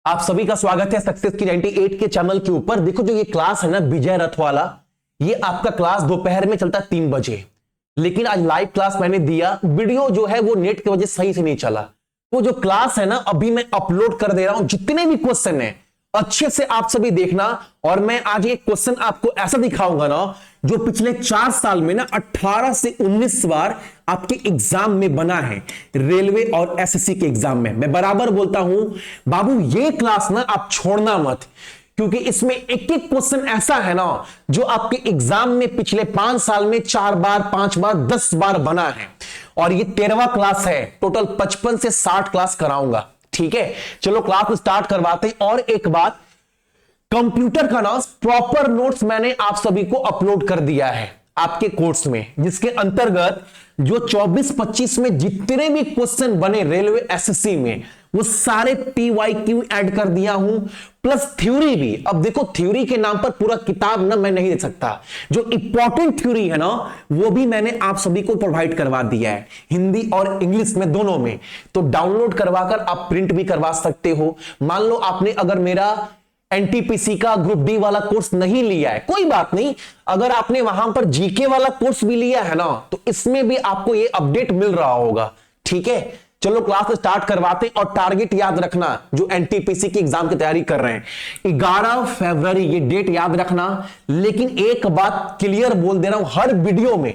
आप सभी का स्वागत है सक्सेस की 98 के चैनल के ऊपर। देखो जो ये क्लास है ना विजय रथ वाला, ये आपका क्लास दोपहर में चलता है 3 बजे, लेकिन आज लाइव क्लास मैंने दिया, वीडियो जो है वो नेट की वजह से सही से नहीं चला। वो जो क्लास है ना अभी मैं अपलोड कर दे रहा हूं, जितने भी क्वेश्चन है अच्छे से आप सभी देखना। और मैं आज एक क्वेश्चन आपको ऐसा दिखाऊंगा ना जो पिछले 4 साल में ना 18 से 19 बार आपके एग्जाम में बना है, रेलवे और एसएससी के एग्जाम में। मैं बराबर बोलता हूं बाबू ये क्लास ना आप छोड़ना मत, क्योंकि इसमें एक एक क्वेश्चन ऐसा है ना जो आपके एग्जाम में पिछले 5 साल में 4 बार 5 बार 10 बार बना है। और ये 13वां क्लास है, टोटल 55 से 60 क्लास कराऊंगा। ठीक है, चलो क्लास स्टार्ट करवाते हैं। और एक बात, कंप्यूटर का ना प्रॉपर नोट्स मैंने आप सभी को अपलोड कर दिया है आपके कोर्स में, जिसके अंतर्गत जो 24-25 में जितने भी क्वेश्चन बने रेलवे एसएससी में वो सारे पीवाईक्यू ऐड कर दिया हूं, प्लस थ्योरी भी। अब देखो थ्योरी के नाम पर पूरा किताब ना मैं नहीं दे सकता, जो इंपॉर्टेंट थ्योरी है ना वो भी मैंने आप सभी को प्रोवाइड करवा दिया है, हिंदी और इंग्लिश में दोनों में। तो डाउनलोड करवाकर आप प्रिंट भी करवा सकते हो। मान लो आपने अगर मेरा एनटीपीसी का ग्रुप डी वाला कोर्स नहीं लिया है, कोई बात नहीं, अगर आपने वहां पर जीके वाला कोर्स भी लिया है ना तो इसमें भी आपको ये अपडेट मिल रहा होगा। ठीक है, चलो क्लास स्टार्ट करवाते हैं। और टारगेट याद रखना, जो एनटीपीसी की एग्जाम की तैयारी कर रहे हैं, 11 फरवरी ये डेट याद रखना। लेकिन एक बात क्लियर बोल दे रहा हूं हर वीडियो में,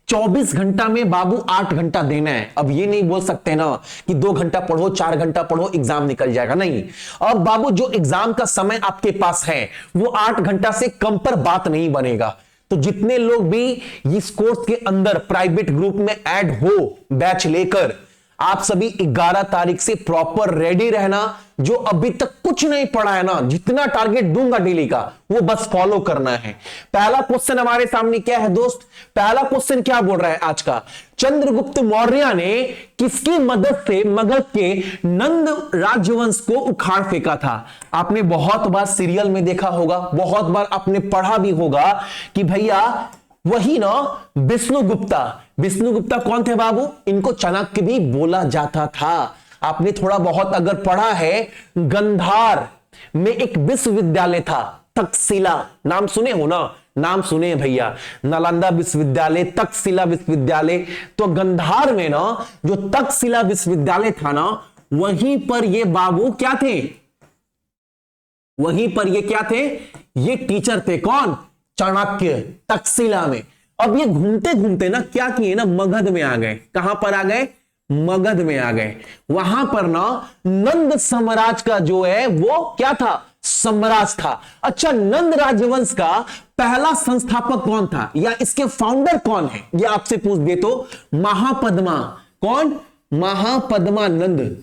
24 घंटा में बाबू 8 घंटा देना है। अब ये नहीं बोल सकते ना कि 2 घंटा पढ़ो 4 घंटा पढ़ो एग्जाम निकल जाएगा, नहीं। अब बाबू जो एग्जाम का समय आपके पास है वो 8 घंटा से कम पर बात नहीं बनेगा। तो जितने लोग भी इस कोर्स के अंदर प्राइवेट ग्रुप में ऐड हो बैच लेकर, आप सभी 11 तारीख से प्रॉपर रेडी रहना। जो अभी तक कुछ नहीं पढ़ा है ना, जितना टारगेट दूंगा डेली का वो बस फॉलो करना है। पहला क्वेश्चन हमारे सामने क्या है दोस्त, पहला क्वेश्चन क्या बोल रहा है आज का, चंद्रगुप्त मौर्य ने किसकी मदद से मगध के नंद राजवंश को उखाड़ फेंका था। आपने बहुत बार सीरियल में देखा होगा, बहुत बार आपने पढ़ा भी होगा कि भैया वही ना विष्णुगुप्ता। विष्णुगुप्ता कौन थे बाबू, इनको चाणक्य भी बोला जाता था। आपने थोड़ा बहुत अगर पढ़ा है, गंधार में एक विश्वविद्यालय था तक्षशिला, नाम सुने हो ना, नाम सुने भैया, नालंदा विश्वविद्यालय, तक्षशिला विश्वविद्यालय। तो गंधार में ना जो तक्षशिला विश्वविद्यालय था ना, वहीं पर ये बाबू क्या थे, वहीं पर ये क्या थे, ये टीचर थे। कौन, चाणक्य, तक्षशिला में। अब ये घूमते घूमते ना क्या किए ना, मगध में आ गए। कहां पर आ गए, मगध में आ गए। वहां पर ना नंद साम्राज्य का जो है वो क्या था, साम्राज्य था। अच्छा, नंद राजवंश का पहला संस्थापक कौन था या इसके फाउंडर कौन है, ये आपसे पूछ दे तो महापद्मा। कौन, महापद्मानंद,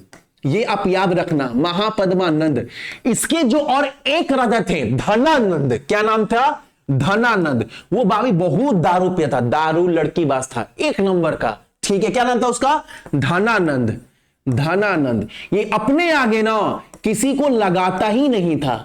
ये आप याद रखना, महापद्मानंद। इसके जो और एक राजा थे धनानंद, क्या नाम था, धनानंद। वो बाबी बहुत दारू पिया था, दारू लड़की बाज था, 1 नंबर का। ठीक है, क्या नाम था उसका, धनानंद। धनानंद ये अपने आगे ना किसी को लगाता ही नहीं था।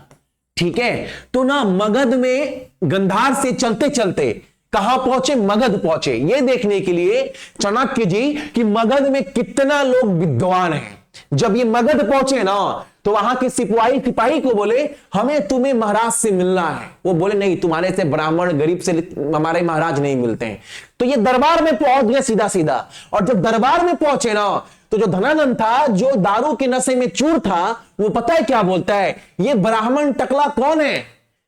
ठीक है, तो ना मगध में गंधार से चलते चलते कहां पहुंचे, मगध पहुंचे, ये देखने के लिए चाणक्य जी कि मगध में कितना लोग विद्वान हैं। जब ये मगध पहुंचे ना तो वहां के सिपाही को बोले हमें तुम्हें महाराज से मिलना है। वो बोले नहीं, तुम्हारे से ब्राह्मण गरीब से हमारे महाराज नहीं मिलते हैं। तो ये दरबार में पहुंच गए सीधा सीधा। और जब दरबार में पहुंचे ना तो जो धनानंद था, जो दारू के नशे में चूर था, वो पता है क्या बोलता है, ये ब्राह्मण टकला कौन है,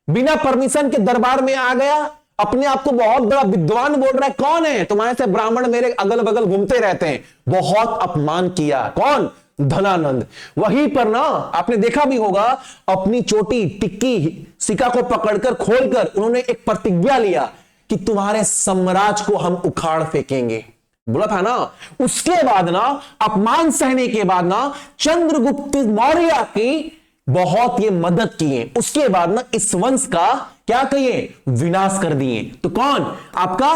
बिना परमिशन के दरबार में आ गया, अपने आप को बहुत बड़ा विद्वान बोल रहा है, कौन है, तुम्हारे से ब्राह्मण मेरे अगल बगल घूमते रहते हैं। बहुत अपमान किया। कौन, धनानंद। वहीं पर ना आपने देखा भी होगा, अपनी चोटी टिक्की सिक्का को पकड़कर खोलकर उन्होंने एक प्रतिज्ञा लिया कि तुम्हारे साम्राज्य को हम उखाड़ फेंकेंगे, बोला था ना। उसके बाद ना अपमान सहने के बाद ना चंद्रगुप्त मौर्य की बहुत ये मदद किए। उसके बाद ना इस वंश का क्या कहिए, विनाश कर दिए। तो कौन, आपका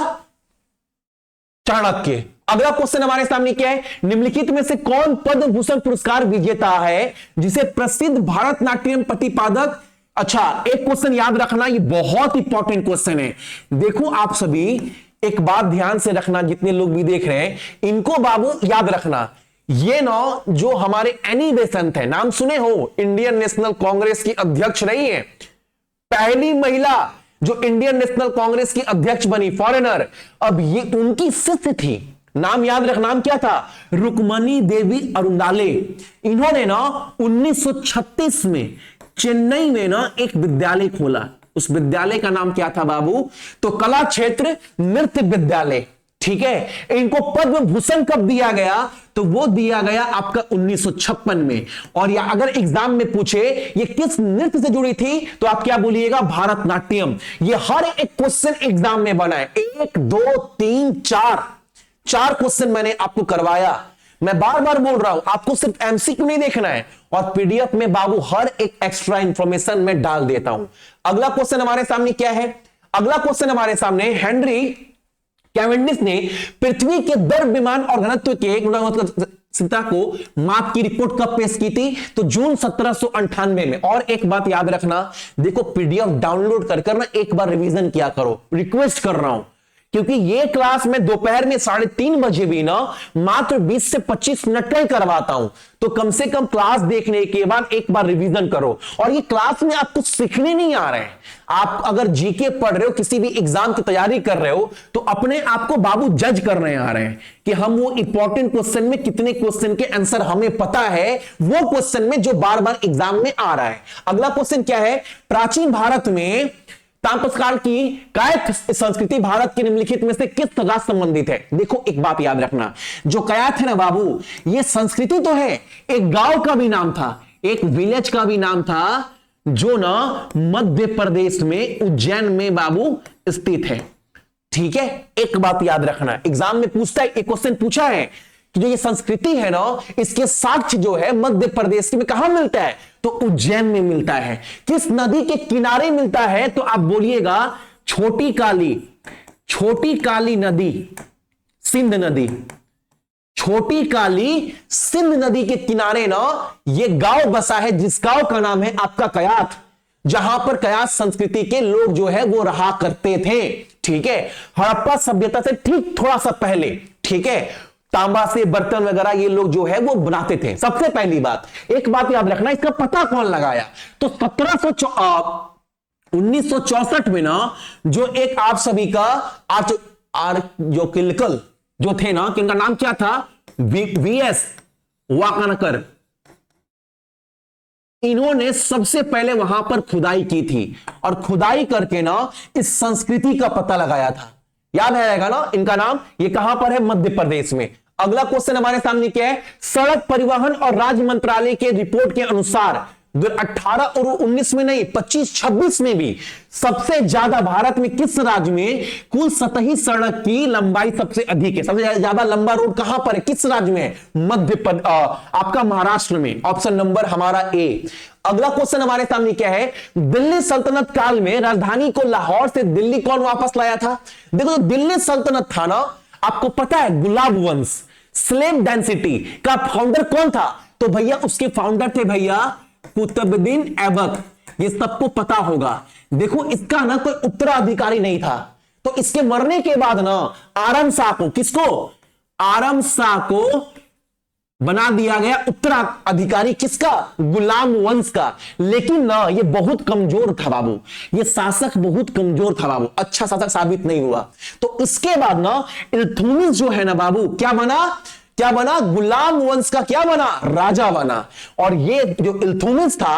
चाणक्य। अगला क्वेश्चन हमारे सामने क्या है, निम्नलिखित में से कौन पद्म भूषण पुरस्कार विजेता है जिसे प्रसिद्ध भारतनाट्यम प्रतिपादक। अच्छा, एक क्वेश्चन याद रखना, ये बहुत इंपॉर्टेंट क्वेश्चन है। देखो आप सभी एक बात ध्यान से रखना, जितने लोग भी देख रहे हैं इनको बाबू याद रखना, ये ना जो हमारे एनी बेसेंट है, नाम सुने हो, इंडियन नेशनल कांग्रेस की अध्यक्ष रही है, पहली महिला जो इंडियन नेशनल कांग्रेस की अध्यक्ष बनी, फॉरेनर। अब ये उनकी शिष्य थी, नाम याद रख, नाम क्या था, रुक्मणी देवी अरुणाले। इन्होंने ना 1936 में चेन्नई में ना एक विद्यालय खोला। उस विद्यालय का नाम क्या था बाबू, तो कला क्षेत्र नृत्य विद्यालय। ठीक है, इनको पद्म भूषण कब दिया गया, तो वो दिया गया आपका 1956 में। और या अगर एग्जाम में पूछे ये किस नृत्य से जुड़ी थी, तो आप क्या बोलिएगा, भारतनाट्यम। ये हर एक क्वेश्चन एग्जाम में बना है, 1 2 3 4 क्वेश्चन मैंने आपको करवाया। मैं बार बार बोल रहा हूं, आपको सिर्फ एमसीक्यू नहीं देखना है, और पीडीएफ में बाबू हर एक एक्स्ट्रा इंफॉर्मेशन मैं डाल देता हूं। अगला क्वेश्चन हमारे सामने क्या है, अगला क्वेश्चन हमारे सामने, हेनरी कैवेंडिश ने पृथ्वी के द्रव्यमान और घनत्व के गुणवत्ता को माप की रिपोर्ट कब पेश की थी, तो जून 1798 में। और एक बात याद रखना, देखो पीडीएफ डाउनलोड कर ना एक बार रिवीजन किया करो, रिक्वेस्ट कर रहा हूं, क्योंकि ये क्लास मैं दोपहर में 3:30 बजे भी ना मात्र 20 से 25 मिनट का ही करवाता हूं। तो कम से कम क्लास देखने के बाद एक बार रिवीजन करो। और ये क्लास में आप कुछ सीखने नहीं आ रहे हैं, आप अगर जीके पढ़ रहे हो, किसी भी एग्जाम की तैयारी कर रहे हो, तो अपने आप को बाबू जज करने आ रहे हैं कि हम वो इंपॉर्टेंट क्वेश्चन में कितने क्वेश्चन के आंसर हमें पता है, वो क्वेश्चन में जो बार बार एग्जाम में आ रहा है। अगला क्वेश्चन क्या है, प्राचीन भारत में ताम्रपत्र काल की कायस्थ संस्कृति भारत के निम्नलिखित में से किस तरह संबंधित है। देखो एक बात याद रखना, जो कायस्थ है ना बाबू, ये संस्कृति तो है, एक गांव का भी नाम था, एक विलेज का भी नाम था, जो ना मध्य प्रदेश में उज्जैन में बाबू स्थित है। ठीक है, एक बात याद रखना, एग्जाम में पूछता है, एक क्वेश्चन पूछा है कि जो ये संस्कृति है ना, इसके साक्ष्य जो है मध्य प्रदेश में कहां मिलता है, तो उज्जैन में मिलता है। किस नदी के किनारे मिलता है, तो आप बोलिएगा छोटी काली नदी, सिंध नदी, छोटी काली सिंध नदी के किनारे ना ये गांव बसा है, जिस गांव का नाम है आपका कयाथ, जहां पर कयाथ संस्कृति के लोग जो है वो रहा करते थे। ठीक है, हड़प्पा सभ्यता से ठीक थोड़ा सा पहले, ठीक है, तांबा से बर्तन वगैरह ये लोग जो है वो बनाते थे। सबसे पहली बात, एक बात याद रखना, इसका पता कौन लगाया, तो 1964 में ना जो एक आप सभी का आर्योलॉजिकल जो थे ना, किनका नाम क्या था, वीएस वाकानकर, इन्होंने सबसे पहले वहां पर खुदाई की थी, और खुदाई करके ना इस संस्कृति का पता लगाया था। याद रहेगा ना इनका नाम, ये कहां पर है, मध्य प्रदेश में। अगला क्वेश्चन हमारे सामने क्या है, सड़क परिवहन और राज्य मंत्रालय के रिपोर्ट के अनुसार 18 और 19 में नहीं, 25-26 में भी सबसे ज्यादा भारत में किस राज्य में कुल सतही सड़क की लंबाई सबसे अधिक है, सबसे ज्यादा लंबा रोड कहां पर है, किस राज्य में है, मध्य प्रदेश, आपका महाराष्ट्र में। ऑप्शन नंबर हमारा ए। अगला क्वेश्चन हमारे सामने क्या है, दिल्ली सल्तनत काल में राजधानी को लाहौर से दिल्ली कौन वापस लाया था। देखो जो दिल्ली सल्तनत था ना, आपको पता है गुलाब वंश, स्लेव डेंसिटी का फाउंडर कौन था, तो भैया उसके फाउंडर थे भैया कुतुबुद्दीन ऐबक, ये सबको पता होगा। देखो इसका ना कोई उत्तराधिकारी नहीं था, तो इसके मरने के बाद ना आरम शाह को, किसको, आरम शाह को बना दिया गया उत्तराधिकारी, किसका, गुलाम वंश का। लेकिन ना ये बहुत कमजोर था बाबू, ये शासक बहुत कमजोर था बाबू, अच्छा शासक साबित नहीं हुआ। तो इसके बाद ना इल्तुतमिश जो है ना बाबू, क्या बना, गुलाम वंश का क्या बना, राजा बना। और ये जो इल्तुतमिश था,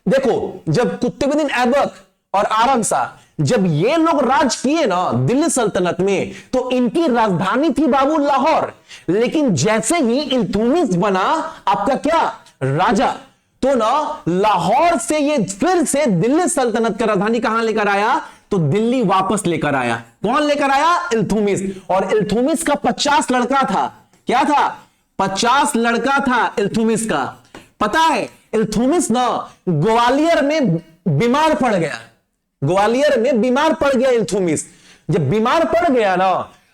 देखो जब कुतुबुद्दीन ऐबक और आरम शाह जब ये लोग राज किए ना दिल्ली सल्तनत में, तो इनकी राजधानी थी बाबू लाहौर। लेकिन जैसे ही इल्तुतमिश बना आपका क्या, राजा, तो ना लाहौर से ये फिर से दिल्ली सल्तनत का राजधानी कहां लेकर आया, तो दिल्ली वापस लेकर आया। कौन लेकर आया, इल्तुतमिश। और इल्तुतमिश का 50 लड़का था, क्या था, 50 लड़का था इल्तुतमिश का। पता है इल्तुतमिश ना ग्वालियर में बीमार पड़ गया, ग्वालियर में बीमार पड़ गया इल्तुतमिश। जब बीमार पड़ गया ना,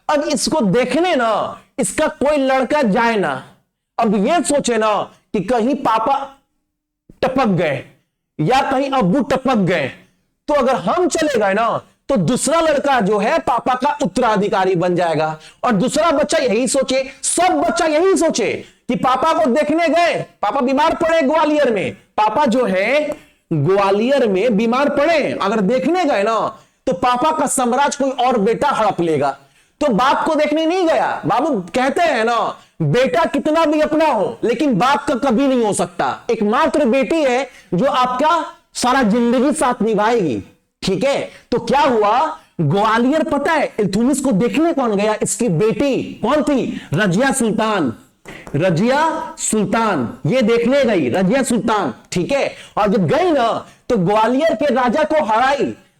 अब इसको देखने ना इसका कोई लड़का जाए ना, अब ये सोचे ना कि कहीं पापा टपक गए या कहीं अब्बू टपक गए, तो अगर हम चले गए ना तो दूसरा लड़का जो है पापा का उत्तराधिकारी बन जाएगा। और दूसरा बच्चा यही सोचे, सब बच्चा यही सोचे कि पापा को देखने गए, पापा बीमार पड़े ग्वालियर में, पापा जो है ग्वालियर में बीमार पड़े, अगर देखने गए ना तो पापा का साम्राज्य कोई और बेटा हड़प लेगा। तो बाप को देखने नहीं गया। बाबू कहते हैं ना, बेटा कितना भी अपना हो लेकिन बाप का कभी नहीं हो सकता। एकमात्र बेटी है जो आपका सारा जिंदगी साथ निभाएगी। ठीक है, तो क्या हुआ, ग्वालियर पता है इल्तुतमिश को देखने कौन गया, इसकी बेटी कौन थी, रजिया सुल्तान। रजिया सुल्तान ये देखने गई, रजिया सुल्तान। ठीक है, और जब गई ना तो ग्वालियर के राजा को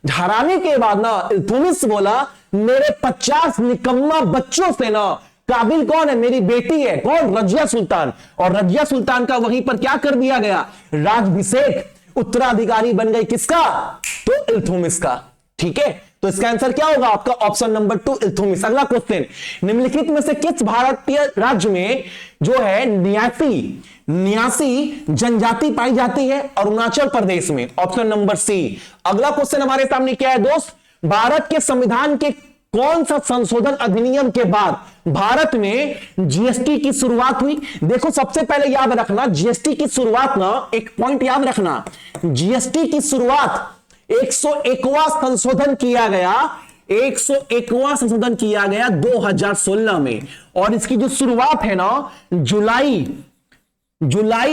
हराने के बाद ना इल्तुतमिश बोला, मेरे 50 निकम्मा बच्चों से ना काबिल कौन है, मेरी बेटी है। कौन, रजिया सुल्तान। और रजिया सुल्तान का वहीं पर क्या कर दिया गया, राजभिषेक, उत्तराधिकारी बन गई किसका, तो इल्तुतमिश का। ठीक है, तो इसका आंसर क्या होगा आपका, ऑप्शन नंबर 2 इल्तुतमिश। अगला क्वेश्चन, निम्नलिखित में से किस भारतीय राज्य में जो है 89 जनजाति पाई जाती है, अरुणाचल प्रदेश में, ऑप्शन नंबर सी। अगला क्वेश्चन हमारे सामने क्या है दोस्त, भारत के संविधान के कौन सा संशोधन अधिनियम के बाद भारत में जीएसटी की शुरुआत हुई। देखो सबसे पहले याद रखना, जीएसटी की शुरुआत ना, एक पॉइंट याद रखना, जीएसटी की शुरुआत 101वां संशोधन किया गया, 101वां संशोधन किया गया 2016 में। और इसकी जो शुरुआत है ना जुलाई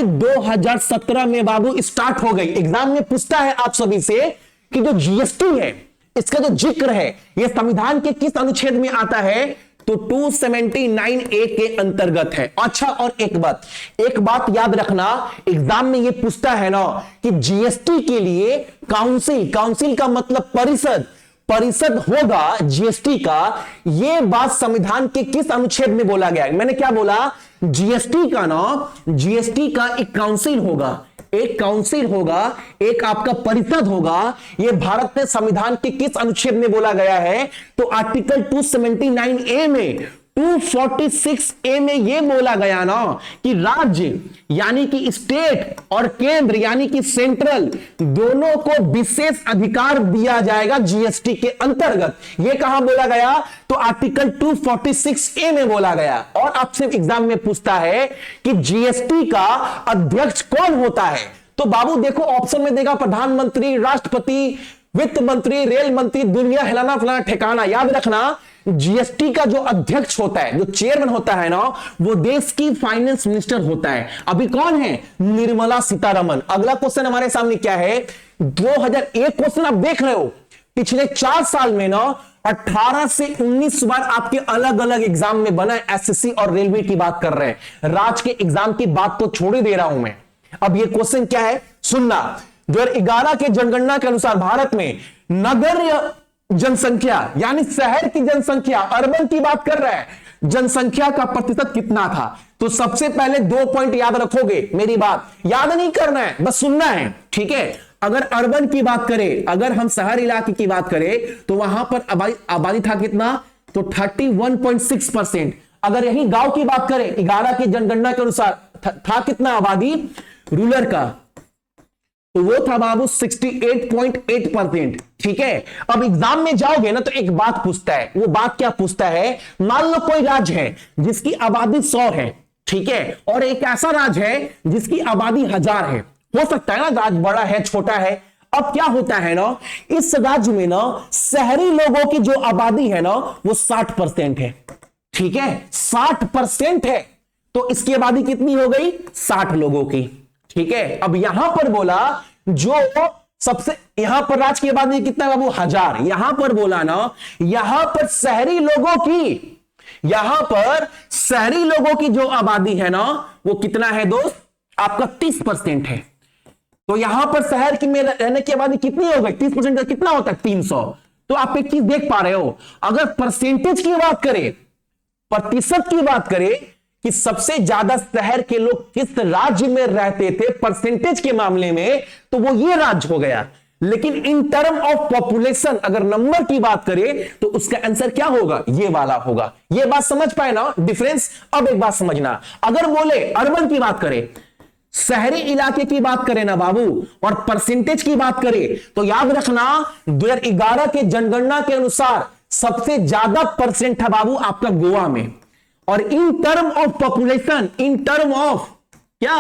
2017 में बाबू स्टार्ट हो गई। एग्जाम में पूछता है आप सभी से कि जो जीएसटी है इसका जो जिक्र है यह संविधान के किस अनुच्छेद में आता है, तो 279A के अंतर्गत है। अच्छा, और एक बात याद रखना, एग्जाम में यह पूछता है ना कि जीएसटी के लिए काउंसिल का मतलब परिषद होगा जीएसटी का, यह बात संविधान के किस अनुच्छेद में बोला गया है। मैंने क्या बोला, जीएसटी का एक काउंसिल होगा, एक आपका परिषद होगा। यह भारत के संविधान के किस अनुच्छेद में बोला गया है, तो आर्टिकल 279A में, 246A में यह बोला गया ना कि राज्य यानी कि स्टेट और केंद्र यानी कि सेंट्रल दोनों को विशेष अधिकार दिया जाएगा जीएसटी के अंतर्गत। यह कहां बोला गया, तो आर्टिकल 246A में बोला गया। और आपसे एग्जाम में पूछता है कि जीएसटी का अध्यक्ष कौन होता है, तो बाबू देखो ऑप्शन में देगा प्रधानमंत्री, राष्ट्रपति, वित्त मंत्री, रेल मंत्री, दुनिया हिलाना फलाना ठिकाना। याद रखना, जीएसटी का जो अध्यक्ष होता है, जो चेयरमैन होता है ना, वो देश की फाइनेंस मिनिस्टर होता है। अभी कौन है, निर्मला सीतारमण। अगला क्वेश्चन हमारे सामने क्या है, 2001 क्वेश्चन आप देख रहे हो, पिछले 4 साल में ना 18 से 19 बार आपके अलग अलग एग्जाम में बना है। एसएससी और रेलवे की बात कर रहे हैं, राज्य के एग्जाम की बात तो छोड़ ही दे रहा हूं मैं। अब ये क्वेश्चन क्या है, सुनना, 2011 के जनगणना के अनुसार भारत में नगर जनसंख्या यानी शहर की जनसंख्या, अर्बन की बात कर रहा है, जनसंख्या का प्रतिशत कितना था। तो सबसे पहले 2 पॉइंट याद रखोगे, मेरी बात याद नहीं करना है, बस सुनना है। ठीक है, अगर अर्बन की बात करें, अगर हम शहर इलाके की बात करें तो वहां पर आबादी था कितना, तो 31.6%। अगर यही गांव की बात करें, 11 की जनगणना के अनुसार था कितना आबादी रूरल का, तो वो था बाबू 68.8%। ठीक है, अब एग्जाम में जाओगे ना तो एक बात पूछता है, वो बात क्या पूछता है, मान लो कोई राज्य है जिसकी आबादी 100 है, ठीक है, और एक ऐसा राज्य है जिसकी आबादी 1000 है। हो सकता है ना राज्य बड़ा है छोटा है। अब क्या होता है ना, इस राज्य में ना शहरी लोगों की जो आबादी है ना वो 60% है। ठीक है, 60% है, तो इसकी आबादी कितनी हो गई, 60 लोगों की। ठीक है, अब यहां पर बोला जो सबसे, यहां पर राज्य की आबादी कितना है बाबू, 1000। यहां पर बोला ना, यहां पर शहरी लोगों की जो आबादी है ना वो कितना है दोस्त, आपका 30% है। तो यहां पर शहर की में रहने की आबादी कितनी हो गई, 30% का कितना होता है, 300। तो आप एक चीज देख पा रहे हो, अगर परसेंटेज की बात करें, प्रतिशत की बात करें कि सबसे ज्यादा शहर के लोग किस राज्य में रहते थे परसेंटेज के मामले में, तो वो ये राज्य हो गया। लेकिन इन टर्म ऑफ पॉपुलेशन अगर नंबर की बात करें तो उसका आंसर क्या होगा, ये वाला होगा। ये बात समझ पाए ना डिफरेंस। अब एक बात समझना, अगर बोले अर्बन की बात करें, शहरी इलाके की बात करें ना बाबू और परसेंटेज की बात करें तो याद रखना 2011 के जनगणना के अनुसार सबसे ज्यादा परसेंट है बाबू आपका गोवा में। और in term of population, in term of क्या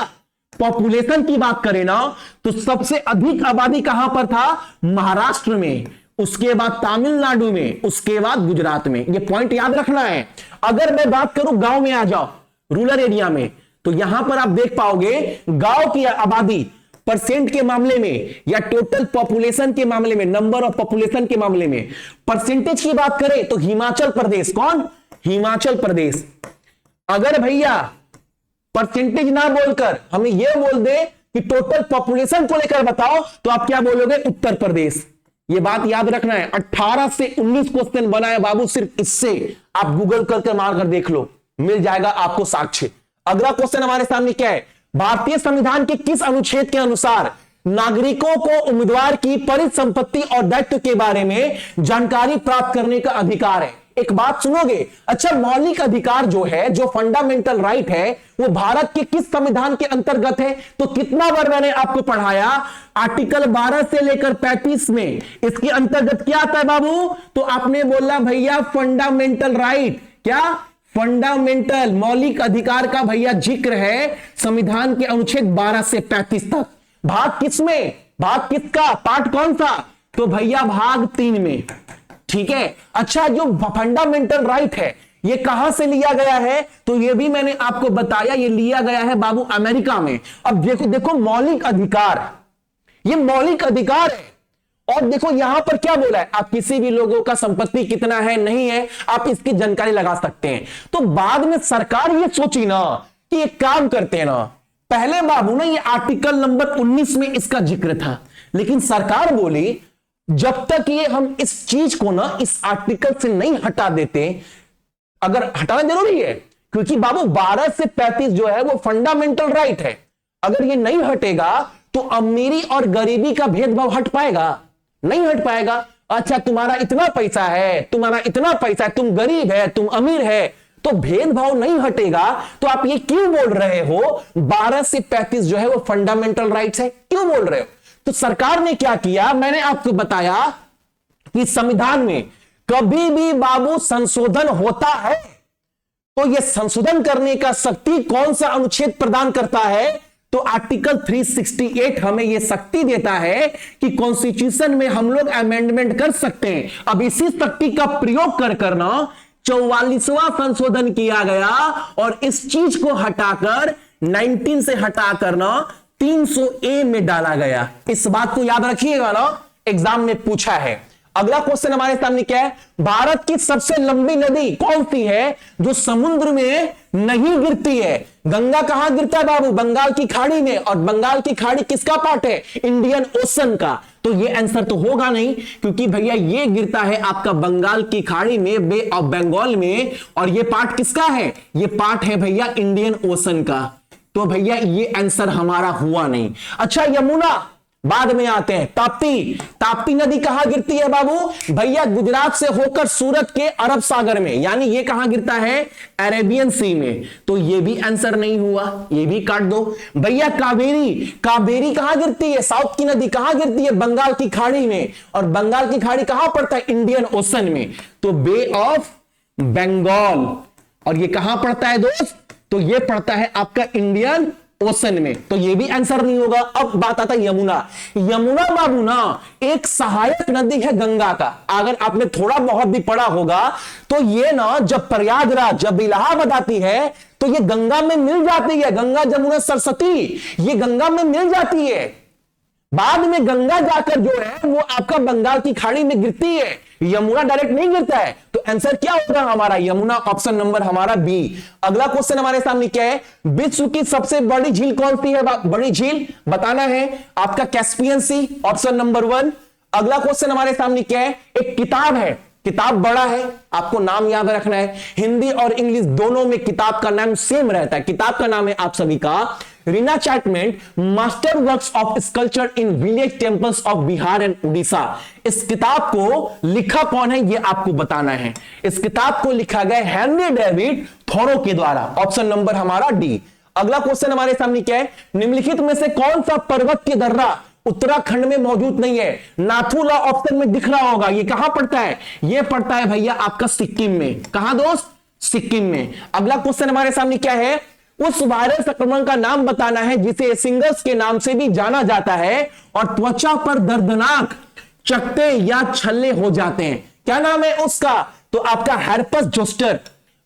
पॉपुलेशन की बात करें ना तो सबसे अधिक आबादी कहां पर था? महाराष्ट्र में, उसके बाद तमिलनाडु में, उसके बाद गुजरात में। ये पॉइंट याद रखना है। अगर मैं बात करूं गांव में आ जाओ, रूरल एरिया में, तो यहां पर आप देख पाओगे गांव की आबादी परसेंट के मामले में या टोटल पॉपुलेशन के मामले में, नंबर ऑफ पॉपुलेशन के मामले में परसेंटेज की बात करें तो हिमाचल प्रदेश, कौन? हिमाचल प्रदेश। अगर भैया परसेंटेज ना बोलकर हमें यह बोल दे कि टोटल पॉपुलेशन को लेकर बताओ तो आप क्या बोलोगे? उत्तर प्रदेश। ये बात याद रखना है। 18 से 19 क्वेश्चन बना है बाबू, सिर्फ इससे आप गूगल करके मारकर देख लो, मिल जाएगा आपको साक्ष्य। अगला क्वेश्चन हमारे सामने क्या है? भारतीय संविधान के किस अनुच्छेद के अनुसार नागरिकों को उम्मीदवार की परिसंपत्ति और दायित्व के बारे में जानकारी प्राप्त करने का अधिकार है? एक बात सुनोगे? अच्छा, मौलिक अधिकार जो है, जो फंडामेंटल राइट है, वो भारत के किस संविधान के अंतर्गत है? तो कितना बार मैंने आपको पढ़ाया, आर्टिकल 12 से लेकर 35 में इसके अंतर्गत क्या आता है बाबू? तो आपने बोला भैया फंडामेंटल राइट। क्या? फंडामेंटल, मौलिक अधिकार का भैया जिक्र है संविधान के अनुच्छेद 12 से 35 तक। भाग किसमें? भाग किसका? पार्ट कौन सा? तो भैया भाग 3 में। ठीक है। अच्छा, जो फंडामेंटल राइट है ये कहां से लिया गया है? तो ये भी मैंने आपको बताया, ये लिया गया है बाबू अमेरिका में। अब देखो देखो मौलिक अधिकार, ये मौलिक अधिकार है। और देखो यहां पर क्या बोला है, आप किसी भी लोगों का संपत्ति कितना है नहीं है आप इसकी जानकारी लगा सकते हैं। तो बाद में सरकार ये सोची ना कि एक काम करते हैं ना, पहले बाबू ना ये आर्टिकल नंबर 19 में इसका जिक्र था, लेकिन सरकार बोली जब तक ये हम इस चीज को ना इस आर्टिकल से नहीं हटा देते, अगर हटाना जरूरी है क्योंकि बाबू 12 से 35 जो है वो फंडामेंटल राइट है, अगर ये नहीं हटेगा तो अमीरी और गरीबी का भेदभाव हट पाएगा? नहीं हट पाएगा। अच्छा, तुम्हारा इतना पैसा है, तुम्हारा इतना पैसा है, तुम गरीब है, तुम अमीर है, तो भेदभाव नहीं हटेगा। तो आप ये क्यों बोल रहे हो 12 से 35 जो है वो फंडामेंटल राइट्स है? क्यों बोल रहे हो? तो सरकार ने क्या किया, मैंने आपको बताया कि संविधान में कभी भी बाबू संशोधन होता है तो यह संशोधन करने का शक्ति कौन सा अनुच्छेद प्रदान करता है? तो आर्टिकल 368 हमें यह शक्ति देता है कि कॉन्स्टिट्यूशन में हम लोग अमेंडमेंट कर सकते हैं। अब इसी शक्ति का प्रयोग कर करना 44वां संशोधन किया गया और इस चीज को हटाकर 19 से हटाकर ना 300A में डाला गया। इस बात को याद रखिएगा ना, एग्जाम में पूछा है। अगला क्वेश्चन हमारे सामने क्या है? भारत की सबसे लंबी नदी कौन सी है जो समुद्र में नहीं गिरती है? गंगा कहां गिरता है बाबू? बंगाल की खाड़ी में। और बंगाल की खाड़ी किसका पार्ट है? इंडियन ओशन का। तो ये आंसर तो होगा नहीं क्योंकि भैया ये गिरता है आपका बंगाल की खाड़ी में, बे ऑफ बंगाल में। और ये पार्ट किसका है? ये पार्ट है भैया इंडियन ओशन का। तो भैया ये आंसर हमारा हुआ नहीं। अच्छा, यमुना बाद में आते हैं। ताप्ती, ताप्ती नदी कहां गिरती है बाबू? भैया गुजरात से होकर सूरत के अरब सागर में, यानी ये कहां गिरता है? अरेबियन सी में। तो ये भी आंसर नहीं हुआ, ये भी काट दो। भैया कावेरी, कावेरी कहां गिरती है? साउथ की नदी कहां गिरती है? बंगाल की खाड़ी में। और बंगाल की खाड़ी कहां पड़ता है? इंडियन ओशन में। तो बे ऑफ बंगाल। और ये कहां पड़ता है दोस्त? तो ये पड़ता है आपका इंडियन ओशन में। तो ये भी आंसर नहीं होगा। अब बात आता है यमुना। यमुना बाबू ना एक सहायक नदी है गंगा का। अगर आपने थोड़ा बहुत भी पढ़ा होगा तो ये ना जब प्रयागराज, जब इलाहाबाद आती है तो ये गंगा में मिल जाती है। गंगा जमुना सरस्वती ये गंगा में मिल जाती है। बाद में गंगा जाकर जो है वो आपका बंगाल की खाड़ी में गिरती है, यमुना डायरेक्ट नहीं गिरता है। तो आंसर क्या होगा हमारा? यमुना, ऑप्शन नंबर हमारा बी। अगला क्वेश्चन हमारे सामने क्या है? विश्व की सबसे बड़ी झील कौन सी है? बड़ी झील बताना है आपका कैस्पियन सी, ऑप्शन नंबर 1। अगला क्वेश्चन हमारे सामने क्या है? एक किताब है, किताब बड़ा है, आपको नाम याद रखना है। हिंदी और इंग्लिश दोनों में किताब का नाम सेम रहता है। किताब का नाम है आप सभी का रीना चैटमेंट master works of sculpture in village temples of Bihar and Orissa. इस किताब को लिखा कौन है ये आपको बताना है। इस किताब को लिखा गया हेनरी डेविड थोरो के द्वारा, ऑप्शन नंबर हमारा डी। अगला क्वेश्चन हमारे सामने क्या है, निम्नलिखित में से कौन सा पर्वत की दर्रा उत्तराखंड में मौजूद नहीं है। नाथुला ऑप्शन में दिख रहा होगा, ये कहां पड़ता है, ये पड़ता है भैया आपका सिक्किम में। कहां दोस्त, सिक्किम में। अगला क्वेश्चन हमारे सामने क्या है, उस वायरस संक्रमण का नाम बताना है जिसे सिंगस के नाम से भी जाना जाता है और त्वचा पर दर्दनाक चकत्ते या छल्ले हो जाते हैं। क्या नाम है उसका, तो आपका हेर्पेस जोस्टर,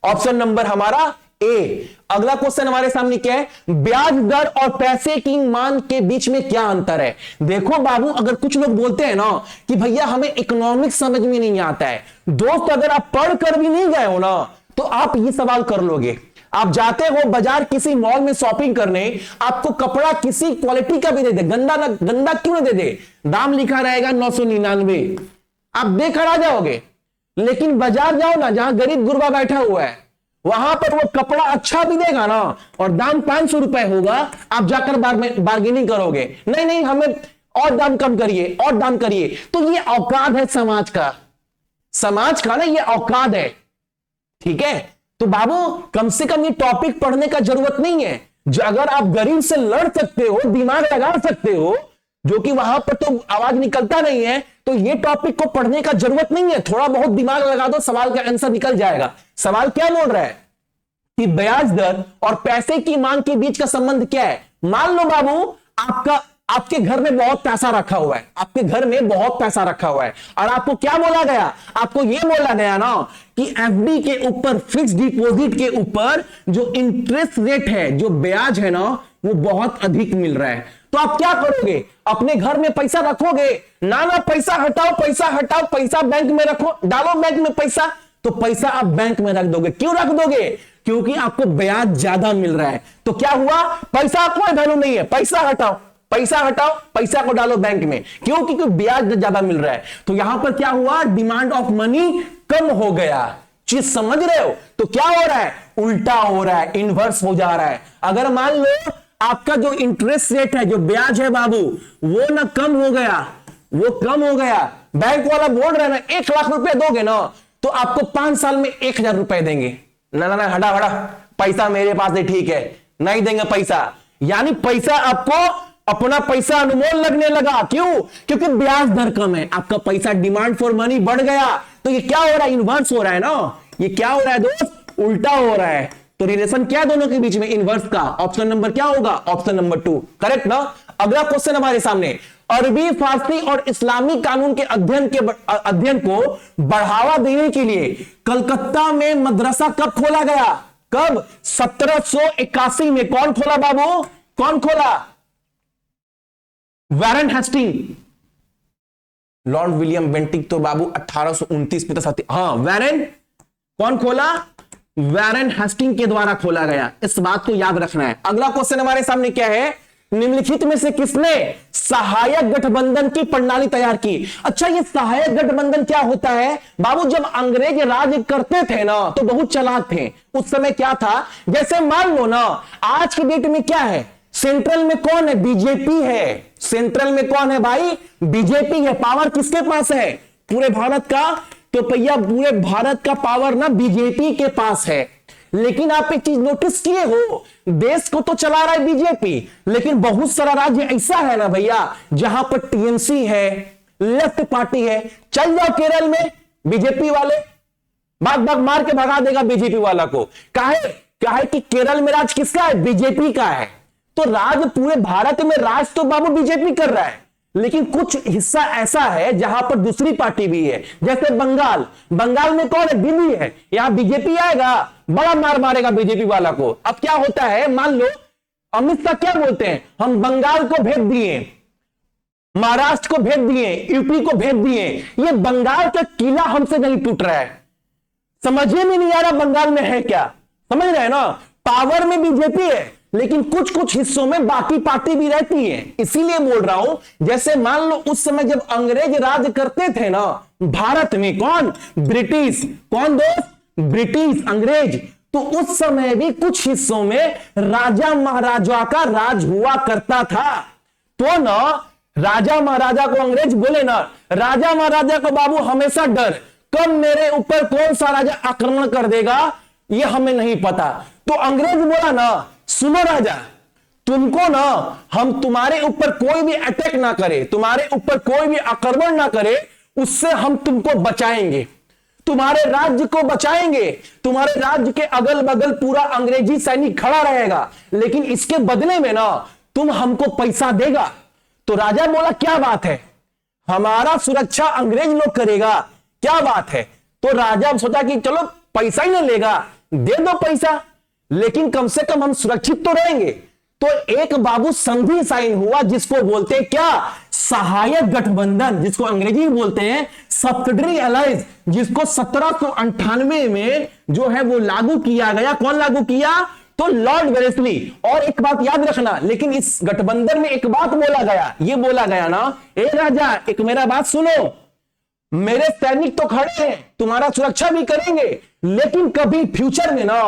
ऑप्शन नंबर हमारा ए। अगला क्वेश्चन हमारे सामने क्या है, ब्याज दर और पैसे की मांग के बीच में क्या अंतर है। देखो बाबू, अगर कुछ लोग बोलते हैं ना कि भैया हमें इकोनॉमिक्स समझ में नहीं आता है, दोस्त अगर आप पढ़ कर भी नहीं गए हो ना तो आप ये सवाल कर लोगे। आप जाते हो बाजार किसी मॉल में शॉपिंग करने, आपको कपड़ा किसी क्वालिटी का भी दे दे, गंदा क्यों नहीं दे दे, दाम लिखा रहेगा 999, आप देकर आ जाओगे। लेकिन बाजार जाओ ना जहां गरीब गुरबा बैठा हुआ है, वहां पर वो कपड़ा अच्छा भी देगा ना और दाम 500 रुपए होगा, आप जाकर बार्गेनिंग करोगे, नहीं नहीं हमें और दाम कम करिए, और दाम करिए। तो ये औकात है समाज का ना, ये औकात है, ठीक है। तो बाबू कम से कम ये टॉपिक पढ़ने का जरूरत नहीं है। जो अगर आप गरीब से लड़ सकते हो, दिमाग लगा सकते हो, जो कि वहां पर तो आवाज निकलता नहीं है, तो ये टॉपिक को पढ़ने का जरूरत नहीं है। थोड़ा बहुत दिमाग लगा दो, सवाल का आंसर निकल जाएगा। सवाल क्या बोल रहा है कि ब्याज दर और पैसे की मांग के बीच का संबंध क्या है। मान लो बाबू आपके घर में बहुत पैसा रखा हुआ है, आपके घर में बहुत पैसा रखा हुआ है, और आपको क्या बोला गया, आपको यह बोला गया ना कि एफडी के ऊपर, फिक्स डिपॉजिट के ऊपर जो इंटरेस्ट रेट है, जो ब्याज है ना, वो बहुत अधिक मिल रहा है। तो आप क्या करोगे, अपने घर में पैसा रखोगे ना, पैसा हटाओ, पैसा बैंक में रखो, डालो बैंक में पैसा, तो पैसा आप बैंक में रख दोगे। क्यों रख दोगे, क्योंकि आपको ब्याज ज्यादा मिल रहा है। तो क्या हुआ, पैसा कोई वैल्यू नहीं है, पैसा हटाओ, पैसा को डालो बैंक में, क्यों, क्योंकि ब्याज ज्यादा मिल रहा है। तो यहां पर क्या हुआ, डिमांड ऑफ मनी कम हो गया। चीज समझ रहे हो, तो क्या हो रहा है, उल्टा हो रहा है, इनवर्स हो जा रहा है। अगर मान लो आपका जो इंटरेस्ट रेट है, जो ब्याज है बाबू, वो ना कम हो गया, वो कम हो गया, बैंक वाला बोल रहा है ना 1 लाख रुपए दोगे ना तो आपको 5 साल में 1000 रुपए देंगे। ना हटा पैसा मेरे पास है, ठीक है, नहीं देंगे पैसा। यानी पैसा आपको, अपना पैसा अनमोल लगने लगा। क्यों, क्योंकि ब्याज दर कम है, आपका पैसा, डिमांड फॉर मनी बढ़ गया। तो ये क्या हो रहा है, इनवर्स हो रहा है ना, ये क्या हो रहा है दोस्त, उल्टा हो रहा है। तो रिलेशन क्या है दोनों के बीच में, इनवर्स का। ऑप्शन नंबर क्या होगा, ऑप्शन नंबर 2, करेक्ट ना। अगला क्वेश्चन हमारे सामने, अरबी, फारसी और इस्लामी कानून के अध्ययन को बढ़ावा देने के लिए कलकत्ता में मदरसा कब खोला गया, कब, 1781 में। कौन खोला बाबू, कौन खोला, Warren Hasting. Lord William Bentinck तो बाबू 1829 में तो हाँ, वैरन कौन खोला, वैरन हेस्टिंग के द्वारा खोला गया। इस बात को याद रखना है। अगला क्वेश्चन हमारे सामने क्या है, निम्नलिखित में से किसने सहायक गठबंधन की प्रणाली तैयार की। अच्छा, ये सहायक गठबंधन क्या होता है बाबू, जब अंग्रेज राज करते थे ना तो बहुत चालाक थे। उस समय क्या था, जैसे मान लो ना आज की डेट में क्या है, सेंट्रल में कौन है, बीजेपी है। सेंट्रल में कौन है भाई, बीजेपी है। पावर किसके पास है, पूरे भारत का, तो भैया पूरे भारत का पावर ना बीजेपी के पास है। लेकिन आप एक चीज नोटिस किए हो, देश को तो चला रहा है बीजेपी, लेकिन बहुत सारा राज्य ऐसा है ना भैया जहां पर टीएमसी है, लेफ्ट पार्टी है। चल जाओ केरल में, बीजेपी वाले भाग मार के भगा देगा बीजेपी वाला को। काहे कि केरल में राज किसका है, बीजेपी का है। तो राज पूरे भारत में राज तो बाबू बीजेपी कर रहा है, लेकिन कुछ हिस्सा ऐसा है जहां पर दूसरी पार्टी भी है। जैसे बंगाल में कौन है, दिल्ली है, यहां बीजेपी आएगा, बड़ा मार मारेगा बीजेपी वाला को। अब क्या होता है, मान लो अमित शाह क्या बोलते हैं, हम बंगाल को भेज दिए, महाराष्ट्र को भेज दिए, यूपी को भेज दिए, ये बंगाल का किला हमसे नहीं टूट रहा है। समझे में नहीं आ रहा बंगाल में है क्या, समझ रहे हैं ना। पावर में बीजेपी है, लेकिन कुछ कुछ हिस्सों में बाकी पार्टी भी रहती है। इसीलिए बोल रहा हूं, जैसे मान लो उस समय जब अंग्रेज राज करते थे ना भारत में, कौन, ब्रिटिश, कौन दोस्त, ब्रिटिश, अंग्रेज। तो उस समय भी कुछ हिस्सों में राजा महाराजा का राज हुआ करता था। तो ना राजा महाराजा को अंग्रेज बोले ना, राजा महाराजा को बाबू हमेशा डर, कब मेरे ऊपर कौन सा राजा आक्रमण कर देगा ये हमें नहीं पता। तो अंग्रेज बोला ना सुनो राजा, तुमको ना हम तुम्हारे ऊपर कोई भी अटैक ना करे, तुम्हारे ऊपर कोई भी आक्रमण ना करे, उससे हम तुमको बचाएंगे, तुम्हारे राज्य को बचाएंगे, तुम्हारे राज्य के अगल बगल पूरा अंग्रेजी सैनिक खड़ा रहेगा, लेकिन इसके बदले में ना तुम हमको पैसा देगा। तो राजा बोला क्या बात है, हमारा सुरक्षा अंग्रेज लोग करेगा, क्या बात है। तो राजा सोचा कि चलो पैसा ही ना लेगा, दे दो पैसा, लेकिन कम से कम हम सुरक्षित तो रहेंगे। तो एक बाबू संधि साइन हुआ, जिसको बोलते हैं क्या, सहायक गठबंधन, जिसको अंग्रेजी में बोलते हैं सब्सिडरी अलायंस, जिसको 1798 में जो है वो लागू किया गया। कौन लागू किया, तो लॉर्ड वेलेस्ली। और एक बात याद रखना, लेकिन इस गठबंधन में एक बात बोला गया, ये बोला गया ना, ए राजा एक मेरा बात सुनो, मेरे सैनिक तो खड़े हैं, तुम्हारा सुरक्षा भी करेंगे, लेकिन कभी फ्यूचर में ना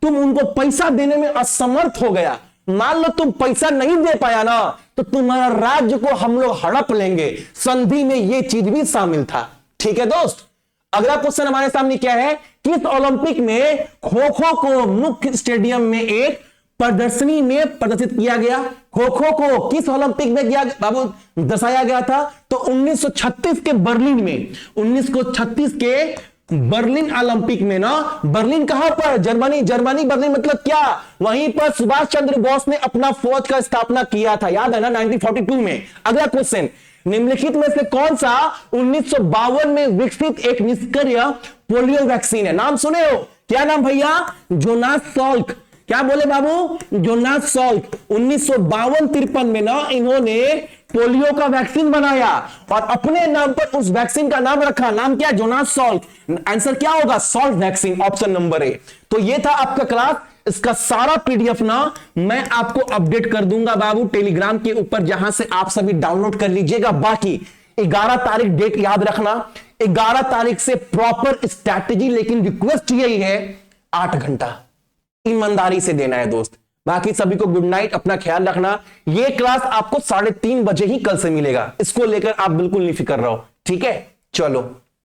तुम उनको पैसा देने में असमर्थ हो गया, मान लो तुम पैसा नहीं दे पाया ना, तो तुम्हारा राज्य को हम लोग हड़प लेंगे। संधि में यह चीज भी शामिल था। ठीक है दोस्त, अगला क्वेश्चन हमारे सामने क्या है, किस ओलंपिक में खो खो को मुख्य स्टेडियम में एक प्रदर्शनी में प्रदर्शित किया गया। खो खो को किस ओलंपिक में किया बाबू दर्शाया गया था, तो 1936 के बर्लिन में, 1936 के बर्लिन ओलंपिक में ना, बर्लिन कहां पर, जर्मनी, जर्मनी बर्लिन मतलब क्या, वहीं पर सुभाष चंद्र बोस ने अपना फौज का स्थापना किया था, याद है ना 1942 में। अगला क्वेश्चन, निम्नलिखित में से कौन सा 1952 में विकसित एक निष्क्रिय पोलियो वैक्सीन है, नाम सुने हो, क्या नाम भैया, जोनास सॉल्क। क्या बोले बाबू, जोनास सॉल्क। 1952-53 में ना इन्होंने पोलियो का वैक्सीन बनाया और अपने नाम पर उस वैक्सीन का नाम रखा, नाम क्या, जोनास सॉल्क। आंसर क्या होगा, salt vaccine, option number A. तो ये था आपका क्लास, इसका सारा पीडीएफ ना मैं आपको अपडेट कर दूंगा बाबू टेलीग्राम के ऊपर, जहां से आप सभी डाउनलोड कर लीजिएगा। बाकी 11 तारीख डेट याद रखना, 11 तारीख से प्रॉपर स्ट्रैटेजी, लेकिन रिक्वेस्ट यही है 8 घंटा ईमानदारी से देना है दोस्त। बाकी सभी को गुड नाइट, अपना ख्याल रखना। ये क्लास आपको 3:30 बजे ही कल से मिलेगा, इसको लेकर आप बिल्कुल नहीं फिक्र रहो, ठीक है, चलो।